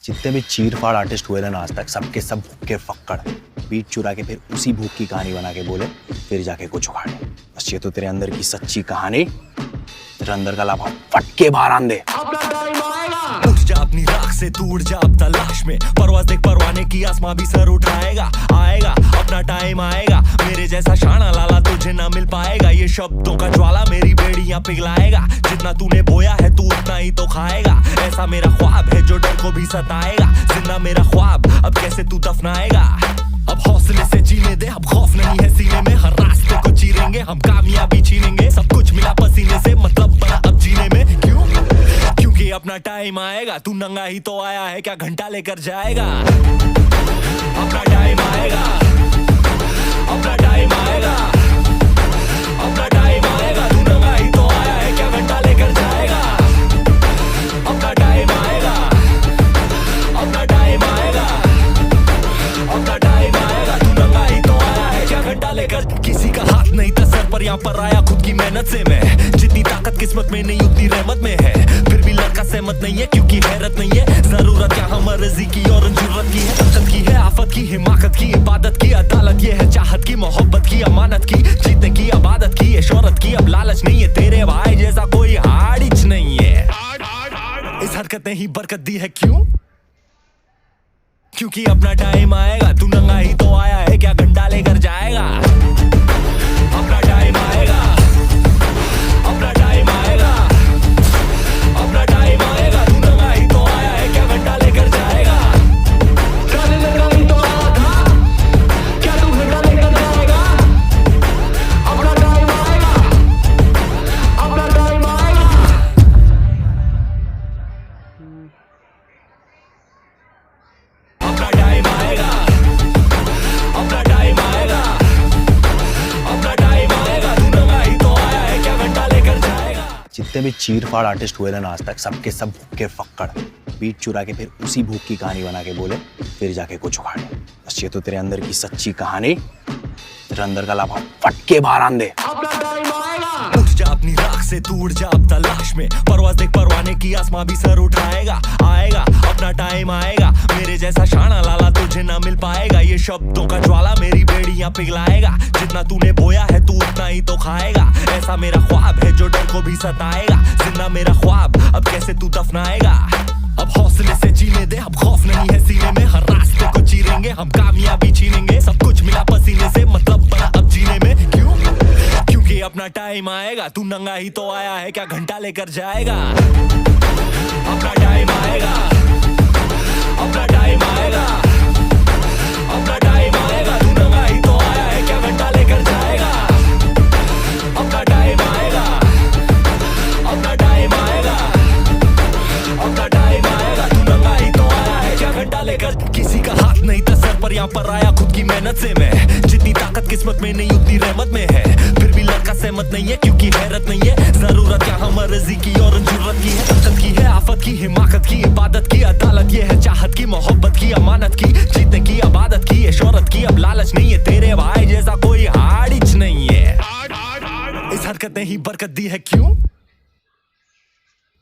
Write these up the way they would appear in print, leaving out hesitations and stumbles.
जितने भी चीर फाड़ आर्टिस्ट हुए थे ना आज तक, सबके सब भूखे फक्कड़ बीट चुरा के फिर उसी भूख की कहानी बना के बोले फिर जाके कुछ उखाड़े। बस ये तो तेरे अंदर की सच्ची कहानी, तेरे अंदर का लाभा फटके बाहर आन दे। उठ जा अपनी राख से, तू उड़ जा अब तलाश में, परवाज़ देख परवाने की, आसमां भी सर उठाएगा। आएगा अपना टाइम आएगा, मेरे जैसा शाना लाला तुझे ना मिल पाएगा। ये शब्दों का ज्वाला मेरी बेड़ियां पिघलाएगा, जितना तूने बोया है तू उतना ही तो खाएगा। ऐसा मेरा ख्वाब है जो डर को भी सताएगा, जिंदा मेरा ख्वाब अब कैसे तू दफनाएगा। अब हौसले से जीने दे, अब खौफ नहीं है सीने में, हर रास्ते को चीरेंगे हम, कामयाबी छीनेंगे। सब कुछ मिला पसीने से, मतलब बना अब जीने में। क्यों? क्योंकि अपना टाइम आएगा, तू नंगा ही तो आया है, क्या घंटा लेकर जाएगा। अपना टाइम आएगा, अपना टाइम आएगा, अपना टाइम आएगा, तू नंगा ही तो आया है, क्या घंटा लेकर जाएगा। अपना टाइम आएगा, अपना टाइम आएगा, अपना टाइम आएगा, तू नंगा ही तो आया है, क्या घंटा लेकर। किसी का हाथ नहीं था सर पर, यहाँ पर आया खुद की मेहनत से मैं। जितनी ताकत किस्मत में नहीं उतनी रहमत में है, फिर भी लड़का सहमत नहीं है क्योंकि हैरत नहीं है। जरूरत क्या हम मर्जी की और जरूरत की है, ताकत की है, आफत की, हिमाकत की, इबादत की, अदालत ये है, चाहत की, मोहब्बत की, अमानत की, जीतने की, अबादत की, शोहरत की। अब लालच नहीं है, तेरे भाई जैसा कोई हाड़िच नहीं है। इस हरकत ने ही बरकत दी है। क्यों? क्योंकि अपना टाइम आएगा, तू नंगा ही तो आया है, क्या घंटा लेकर जाएगा। अपना टाइम आएगा, अपना टाइम आएगा, अपना टाइम आएगा, तू नंगा ही तो आया है, क्या घंटा लेकर जाएगा। नंगा ही तो आया था, क्या तू घंटा लेकर जाएगा। अपना टाइम आएगा, अपना टाइम आएगा, अपना टाइम आएगा, अपना टाइम आएगा, अपना टाइम आएगा, तू नंगा ही तो आया है, क्या घंटा लेकर जाएगा। जितने भी चीर फाड़ आर्टिस्ट हुए थे ना आज तक, सबके सब भूखे फक्कड़ बीट चुरा के फिर उसी भूख की कहानी बना के बोले फिर जाके कुछ उखाड़े। बस ये तो तेरे अंदर की सच्ची कहानी, तेरे अंदर का लाभा फटके बाहर आन दे। उठ जा अपनी राख से, तू उड़ जा अब तलाश में, परवाज़ देख परवाने की, आसमां भी सर उठाएगा। आएगा अपना टाइम आएगा, मेरे जैसा शाना लाला तुझे ना मिल पाएगा। ये शब्दों का ज्वाला मेरी बेड़ियां पिघलाएगा, जितना तूने बोया है तू उतना ही तो खाएगा। ऐसा मेरा ख्वाब है जो डर को भी सताएगा, जिंदा मेरा ख्वाब अब कैसे तू दफनाएगा। अब हौसले से जीने दे, अब खौफ नहीं है सीने में, हर रास्ते को चीरेंगे हम, कामयाबी छीनेंगे। सब कुछ मिला पसीने से, मतलब बना अब जीने में। क्यों? क्योंकि अपना टाइम आएगा, तू नंगा ही तो आया है, क्या घंटा लेकर जाएगा। अपना टाइम आएगा, अपना टाइम आएगा, अपना टाइम आएगा, तू नंगा ही तो आया है, क्या घंटा लेकर जाएगा। अपना टाइम आएगा, अपना टाइम आएगा, अपना टाइम आएगा, तू नंगा ही तो आया है, क्या घंटा लेकर। किसी का हाथ नहीं था सर पर, यहाँ पर आया खुद की मेहनत से मैं। जितनी ताकत किस्मत में नहीं उतनी रहमत में है, फिर भी लड़का सहमत नहीं है क्योंकि हैरत नहीं है। जरूरत क्या हम मर्जी की और जरूरत की है, ताकत की है, आफत की, हिमाकत की, इबादत की, अदालत ये है, चाहत की, मोहब्बत की, अमानत की, जीतने की, अबादत की, शोहरत की। अब लालच नहीं है, तेरे भाई जैसा कोई हाड़िच नहीं है। इस हरकत ने ही बरकत दी है। क्यों?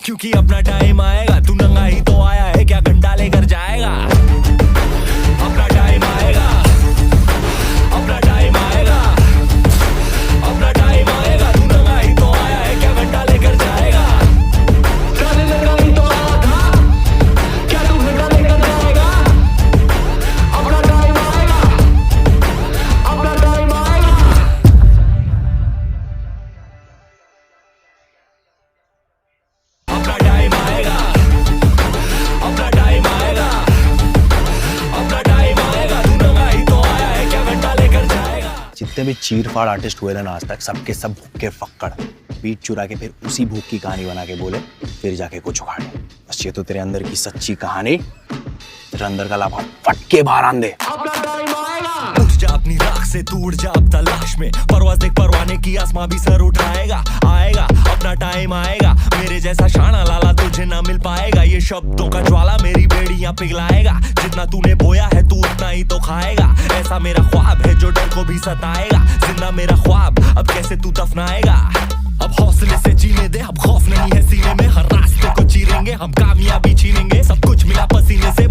क्योंकि अपना टाइम आएगा, तू नंगा ही तो आया है, क्या घंटा लेकर जाएगा। अपना टाइम आएगा, अपना टाइम आएगा, अपना टाइम आएगा, तू नंगा ही तो आया है, क्या घंटा लेकर जाएगा। नंगा ही तो आया था, क्या तू घंटा लेकर जाएगा। अपना टाइम आएगा, अपना टाइम आएगा, अपना टाइम आएगा, अपना टाइम आएगा, अपना टाइम आएगा, तू नंगा ही तो आया है, क्या घंटा लेकर जाएगा। जितने भी चीर फाड़ आर्टिस्ट हुए थे ना आज तक, सबके सब भूखे फक्कड़ बीट चुरा के फिर उसी भूख की कहानी बना के बोले फिर जाके कुछ उखाड़े। बस ये तो तेरे अंदर की सच्ची कहानी, तेरे अंदर का लाभा फटके बाहर आन दे। उठ जा अपनी राख से, तू उड़ जा अब तलाश में, परवाज़ देख परवाने की, आसमां भी सर उठाएगा। आएगा अपना टाइम आएगा, मेरे जैसा शाना लाला तुझे ना मिल पाएगा। ये शब्दों का ज्वाला मेरी बेड़ियां पिघलाएगा, जितना तूने बोया है तू उतना ही तो खाएगा। ऐसा मेरा ख्वाब है जो डर को भी सताएगा, जिंदा मेरा ख्वाब अब कैसे तू दफनाएगा। अब हौसले से जीने दे, अब खौफ नहीं है सीने में, हर रास्ते को चीरेंगे हम, कामयाबी छीनेंगे। सब कुछ मिला पसीने से,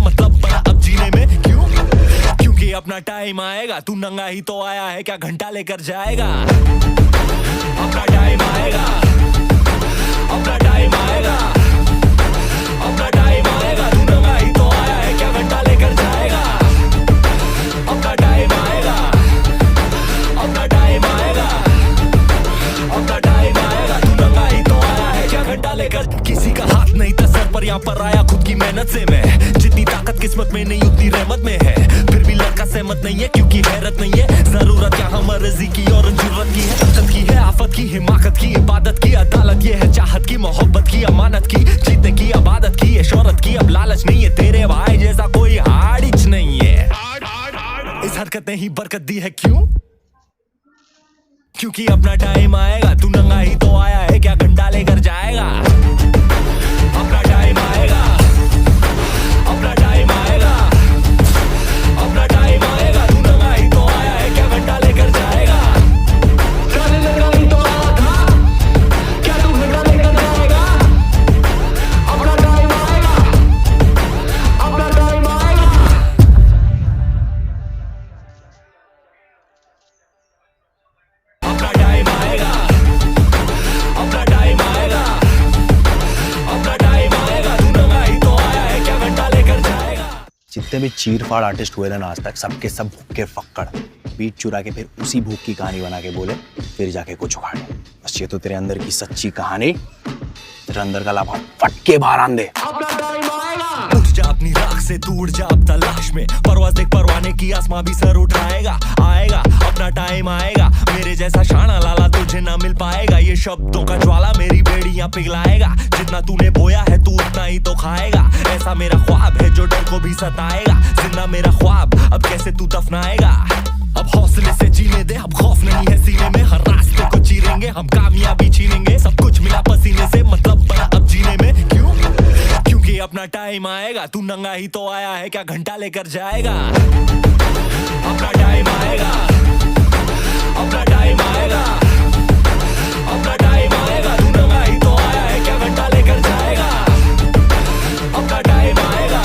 अपना टाइम आएगा, तू नंगा ही तो आया है, क्या घंटा लेकर जाएगा? अपना टाइम आएगा, अपना टाइम आएगा, अपना टाइम आएगा, तू नंगा ही तो आया है, क्या घंटा लेकर जाएगा? अपना टाइम आएगा, अपना टाइम आएगा, अपना टाइम आएगा, तू नंगा ही तो आया है, क्या घंटा लेकर? किसी का हाथ नहीं था सर पर, यहाँ पर आया खुद की मेहनत से मैं। जितनी ताकत किस्मत में नहीं उतनी रहमत में है, फिर भी लड़का सहमत नहीं है क्योंकि हैरत नहीं है। जरूरत यहाँ मर्जी की और जरूरत की है, ताकत की है, आफत की, हिमाकत की, इबादत की, अदालत ये है, चाहत की, मोहब्बत की, अमानत की, जीतने की, आबादत की, ये शोहरत की। अब लालच नहीं है, तेरे भाई जैसा कोई हाड़िच नहीं है। इस हरकत ने ही बरकत दी है, क्यों? क्योंकि अपना टाइम आएगा, तू नंगा ही तो आया है, क्या घंटा लेकर जाएगा? अपना टाइम आएगा, अपना टाइम आएगा, अपना टाइम आएगा, तू नंगा ही तो आया है, क्या घंटा लेकर जाएगा? नंगा ही तो आया था, क्या तू घंटा लेकर जाएगा? अपना टाइम आएगा, अपना टाइम आएगा, अपना टाइम आएगा, अपना टाइम आएगा, अपना टाइम आएगा, तू नंगा ही तो आया है, क्या घंटा लेकर जाएगा? जितने भी चीर फाड़ आर्टिस्ट हुए ना आज तक, सबके सब भूखे फक्कड़ बीट चुरा के फिर उसी भूख की कहानी बना के बोले फिर जाके कुछ उखाड़े। बस ये तो तेरे अंदर की सच्ची कहानी, तेरे अंदर का लाभा फट के बाहर आन दे। उठ जा अपनी राख से, तू उड़ जा अब तलाश में, परवाज़ देख परवाने की, आसमां भी सर उठाएगा। आएगा अपना टाइम आएगा, मेरे जैसा शाना लाला तुझे ना मिल पाएगा। ये शब्दों का ज्वाला मेरी बेड़ियां पिघलाएगा, जितना तूने बोया है तू उतना ही तो खाएगा। ऐसा मेरा ख्वाब है जो डर को भी सताएगा, जिंदा मेरा ख्वाब अब कैसे तू दफनाएगा? अब हौसले से जीने दे, अब खौफ नहीं है सीने में, हर रास्ते को चीरेंगे हम, कामयाबी छीनेंगे, सब कुछ मिला पसीने से, मतलब बड़ा अब जीने में। क्यों? क्योंकि अपना टाइम आएगा, तू नंगा ही तो आया है, क्या घंटा लेकर जाएगा? अपना टाइम आएगा, अपना टाइम आएगा, अपना टाइम आएगा, तू नंगा ही तो आया है, क्या घंटा लेकर जाएगा? अपना टाइम आएगा,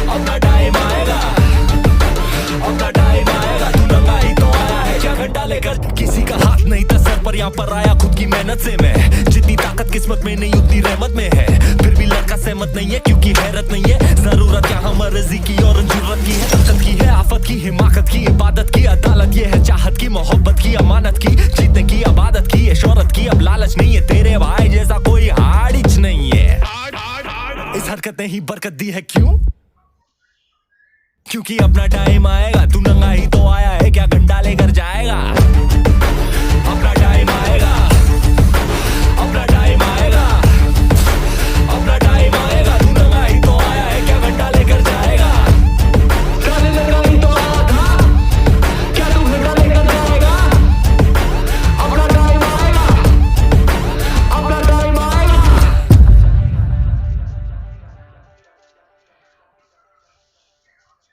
अपना टाइम आएगा, अपना टाइम आएगा, तू नंगा ही तो आया है, क्या घंटा लेकर? किसी का हाथ नहीं था सर पर, यहाँ पर आया खुद की मेहनत से मैं। जितनी ताकत किस्मत में नहीं उतनी रहमत में है, फिर भी लड़का सहमत नहीं है क्योंकि हैरत नहीं है। जरूरत यहाँ मर्जी की और जरूरत की है, ताकत की है, आफत की, हिमाकत की, इबादत की, अदालत ये है, चाहत की, मोहब्बत की, अमानत की, जीतने की, आबादत की, ये शोहरत की। अब लालच नहीं है, तेरे भाई जैसा कोई हाड़िच नहीं है। इस हरकत ने ही बरकत दी है, क्यों? क्योंकि अपना टाइम आएगा, तू नंगा ही तो आया है, क्या घंटा लेकर जाएगा? अपना टाइम आएगा, अपना टाइम आएगा, अपना टाइम आएगा, तू नंगा ही तो आया है, क्या घंटा लेकर जाएगा? नंगा ही तो आया था, क्या तू घंटा लेकर जाएगा? अपना टाइम आएगा, अपना टाइम आएगा,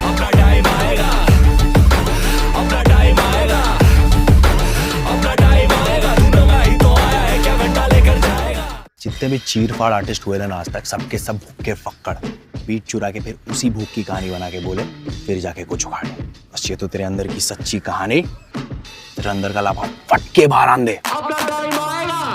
अपना टाइम आएगा, अपना टाइम आएगा, अपना टाइम आएगा, तू नंगा ही तो आया है, क्या घंटा लेकर जाएगा? जितने भी चीर फाड़ आर्टिस्ट हुए ना आज तक, सबके सब भूखे फक्कड़ बीट चुरा के फिर उसी भूख की कहानी बना के बोले फिर जाके कुछ उखाड़े। बस ये तो तेरे अंदर की सच्ची कहानी, तेरे अंदर का लाभा फट के बाहर आन दे।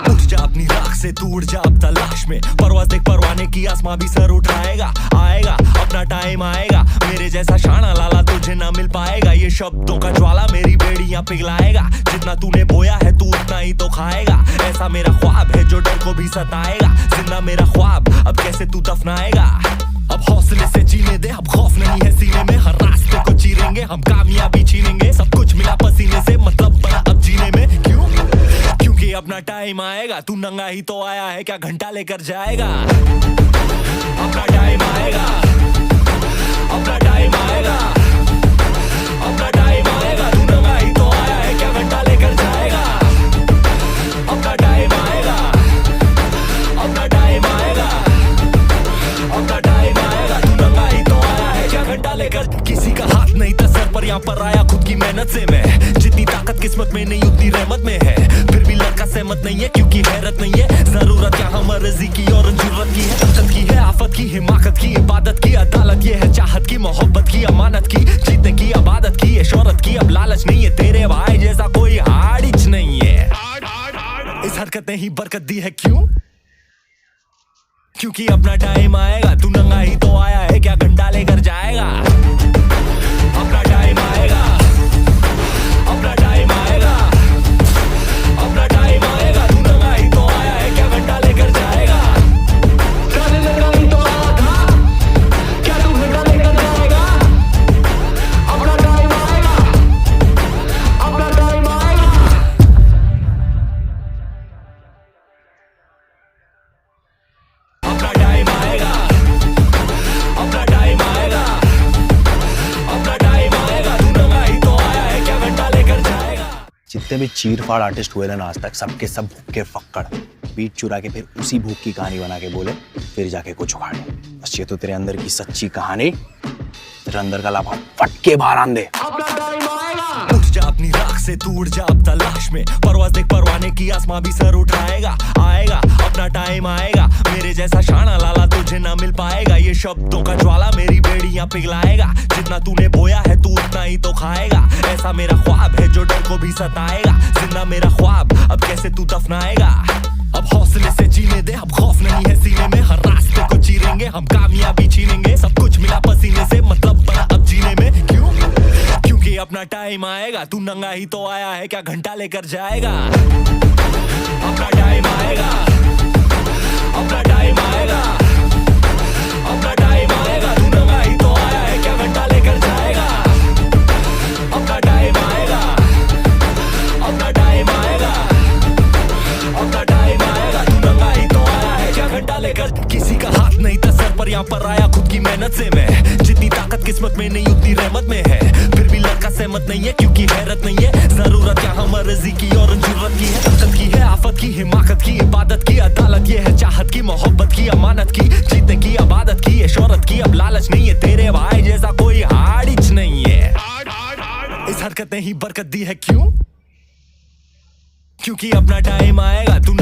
उठ जा अपनी राख से, तू उड़ जा अब तलाश में, परवाज़ देख परवाने की, आसमां भी सर उठाएगा। आएगा अपना टाइम आएगा, मेरे जैसा शाना लाला तुझे ना मिल पाएगा। ये शब्दों का ज्वाला मेरी बेड़ियां पिघलाएगा, जितना तूने बोया है तू उतना ही तो खाएगा। ऐसा मेरा ख्वाब है जो डर को भी सताएगा, जिंदा मेरा ख्वाब अब कैसे तू दफनाएगा? अब हौसले से जीने दे, अब खौफ नहीं है सीने में, हर रास्ते को चीरेंगे हम, कामयाबी छीनेंगे, सब कुछ मिला पसीने से, मतलब बड़ा अब जीने में। क्यों? क्योंकि अपना टाइम आएगा, तू नंगा ही तो आया है, क्या घंटा लेकर जाएगा? अपना टाइम आएगा, अपना टाइम आएगा, अपना टाइम आएगा, तू नंगा ही तो आया है, क्या घंटा लेकर जाएगा? अपना टाइम आएगा, अपना टाइम आएगा, अपना टाइम आएगा, तू नंगा ही तो आया है, क्या घंटा लेकर? किसी का हाथ नहीं था सर पर, यहाँ पर आया खुद की मेहनत से मैं। जितनी ताकत किस्मत में नहीं उतनी रहमत में है, फिर भी लड़का सहमत नहीं है क्योंकि हैरत नहीं है। जरूरत यहाँ मर्जी की और जरूरत की है, ताकत की है, आफत की, हिमाकत की, इबादत की, अदालत ये है, चाहत की, मोहब्बत की, अमानत की, जीतने की, हिमाकत की, अब लालच नहीं है तेरे भाई जैसा कोई हाड़िच नहीं है। इस हरकत ने ही बरकत दी है क्यों? क्योंकि अपना टाइम आएगा, तू नंगा ही तो आया है, क्या घंटा लेकर जाएगा? अपना टाइम आएगा, अपना टाइम आएगा, अपना टाइम आएगा, तू नंगा ही तो आया है, क्या घंटा लेकर जाएगा? नंगा ही तो आया था, क्या तू घंटा लेकर जाएगा? अपना टाइम आएगा, अपना टाइम आएगा, अपना टाइम आएगा, अपना टाइम आएगा, अपना टाइम आएगा, तू नंगा ही तो आया है, क्या घंटा लेकर जाएगा? जितने भी चीर फाड़ आर्टिस्ट हुए ना आज तक, सबके सब भूखे फक्कड़ बीट चुरा के फिर उसी भूख की कहानी बना के बोले, फिर जाके कुछ उखाड़े। बस ये तो तेरे अंदर की सच्ची कहानी, तेरे अंदर का लाभा फट के बाहर आन दे। उठ जा अपनी राख से, तू उड़ जा अब तलाश में, परवाज़ देख परवाने की, आसमां भी सर उठाएगा, आएगा अपना टाइम आएगा, मेरे जैसा शाना लाला तुझे ना मिल पाएगा, ये शब्दों का ज्वाला मेरी बेड़ियां पिघलाएगा, जितना तूने बोया है तू उतना ही तो खाएगा, ऐसा मेरा ख्वाब है जो डर को भी सताएगा, जिंदा मेरा ख्वाब अब कैसे तू दफनाएगा? अब हौसले से जीने दे, अब खौफ नहीं है सीने में, हर रास्ते को चीरेंगे, हम कामयाबी छीनेंगे, सब कुछ मिला पसीने से, मतलब बना अब जीने में। क्यों? क्योंकि अपना टाइम आएगा, तू नंगा ही तो आया है, क्या घंटा लेकर जाएगा? अपना टाइम आएगा, अपना टाइम आएगा, अपना टाइम आएगा, तू नंगा ही तो आया है, क्या घंटा लेकर जाएगा? अपना टाइम आएगा, अपना टाइम आएगा, अपना टाइम आएगा, तू नंगा ही तो आया है, क्या घंटा लेकर? किसी का हाथ नहीं था सर पर, यहाँ पर आया खुद की मेहनत से मैं, जितनी ताकत किस्मत में नहीं उतनी रहमत में है, फिर भी लड़का सहमत नहीं है क्योंकि हैरत नहीं है, जरूरत यहाँ मर्जी की और जरूरत की है, ताकत की है, आफत की, हिमाकत की, इबादत की, अदालत ये है, चाहत की, मोहब्बत की, अमानत की, जीतने की, आबादत की, ये शोहरत की, अब लालच नहीं है तेरे भाई जैसा कोई हाड़िच नहीं है। इस हरकत ने ही बरकत दी है क्यों? क्योंकि अपना टाइम आएगा, तू